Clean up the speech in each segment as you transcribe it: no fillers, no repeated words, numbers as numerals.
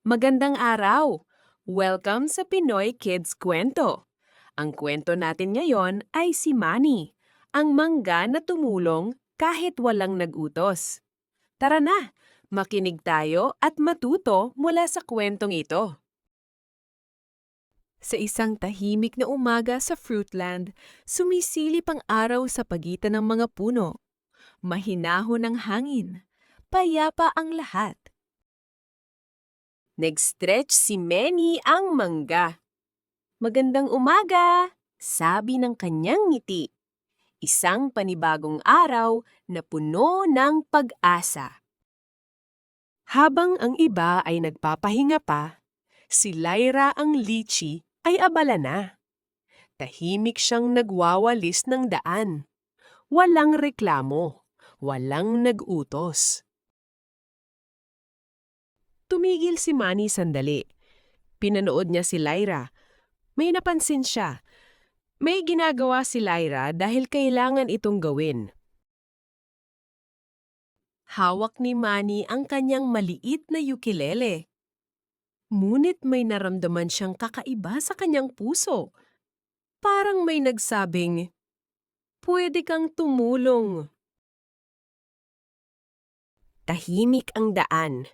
Magandang araw! Welcome sa Pinoy Kids Kwento. Ang kwento natin ngayon ay si Manny, ang mangga na tumulong kahit walang nag-utos. Tara na, makinig tayo at matuto mula sa kwentong ito. Sa isang tahimik na umaga sa Fruitland, sumisilip ang araw sa pagitan ng mga puno. Mahinahon ang hangin. Payapa ang lahat. Nag-stretch si Manny ang mangga. Magandang umaga, sabi ng kanyang ngiti. Isang panibagong araw na puno ng pag-asa. Habang ang iba ay nagpapahinga pa, si Lyra ang lychee ay abala na. Tahimik siyang nagwawalis ng daan. Walang reklamo, walang nag-utos. Tumigil si Manny sandali. Pinanood niya si Lyra. May napansin siya. May ginagawa si Lyra dahil kailangan itong gawin. Hawak ni Manny ang kanyang maliit na ukulele. Ngunit may naramdaman siyang kakaiba sa kanyang puso. Parang may nagsabing, "Pwede kang tumulong." Tahimik ang daan.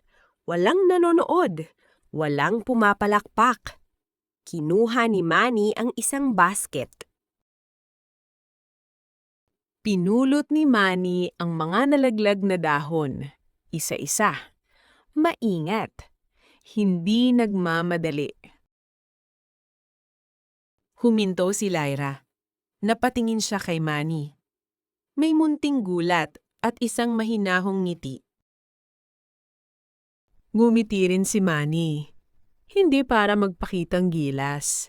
Walang nanonood. Walang pumapalakpak. Kinuha ni Manny ang isang basket. Pinulot ni Manny ang mga nalaglag na dahon. Isa-isa. Maingat. Hindi nagmamadali. Huminto si Lyra. Napatingin siya kay Manny. May munting gulat at isang mahinahong ngiti. Ngumiti rin si Manny. Hindi para magpakitang gilas,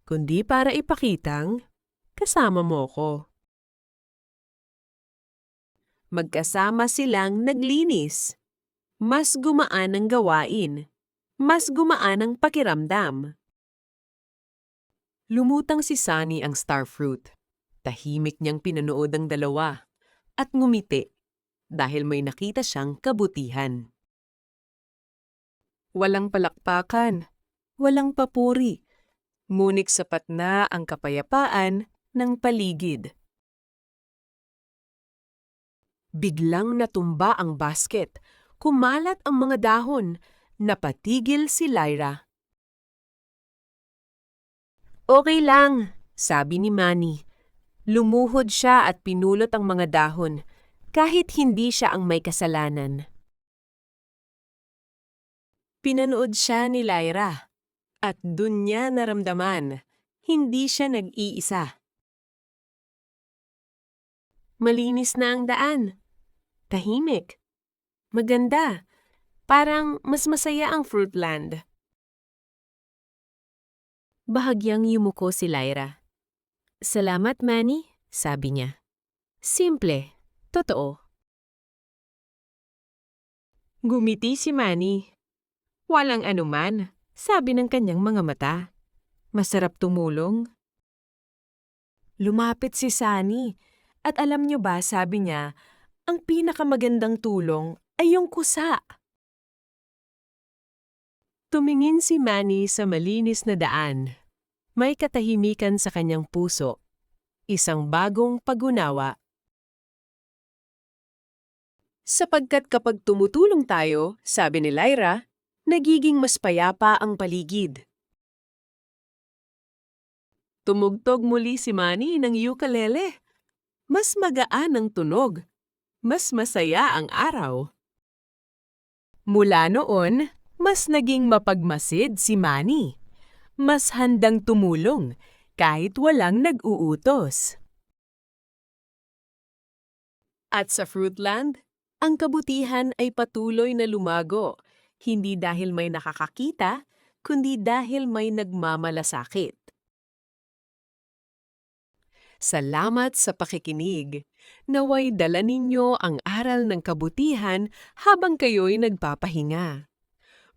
kundi para ipakitang, kasama mo ko. Magkasama silang naglinis. Mas gumaan ang gawain. Mas gumaan ang pakiramdam. Lumutang si Sunny ang starfruit. Tahimik niyang pinanood ang dalawa at ngumiti dahil may nakita siyang kabutihan. Walang palakpakan, walang papuri, ngunit sapat na ang kapayapaan ng paligid. Biglang natumba ang basket, kumalat ang mga dahon, napatigil si Lyra. "Okay lang," sabi ni Manny. Lumuhod siya at pinulot ang mga dahon, kahit hindi siya ang may kasalanan. Pinanood siya ni Lyra, at dun niya naramdaman, hindi siya nag-iisa. Malinis na ang daan. Tahimik. Maganda. Parang mas masaya ang Fruitland. Bahagyang yumuko si Lyra. "Salamat, Manny," sabi niya. Simple, totoo. Gumiti si Manny. "Walang anuman," sabi ng kanyang mga mata. "Masarap tumulong." Lumapit si Sunny, at alam niyo ba, sabi niya, ang pinakamagandang tulong ay yung kusa. Tumingin si Manny sa malinis na daan. May katahimikan sa kanyang puso. Isang bagong pag-unawa. Sapagkat kapag tumutulong tayo, sabi ni Lyra, nagiging mas payapa ang paligid. Tumugtog muli si Manny ng ukulele. Mas magaan ang tunog. Mas masaya ang araw. Mula noon, mas naging mapagmasid si Manny. Mas handang tumulong kahit walang nag-uutos. At sa Fruitland, ang kabutihan ay patuloy na lumago. Hindi dahil may nakakakita, kundi dahil may nagmamalasakit. Salamat sa pakikinig. Naway dala ninyo ang aral ng kabutihan habang kayo'y nagpapahinga.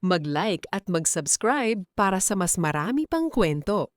Mag-like at mag-subscribe para sa mas marami pang kwento.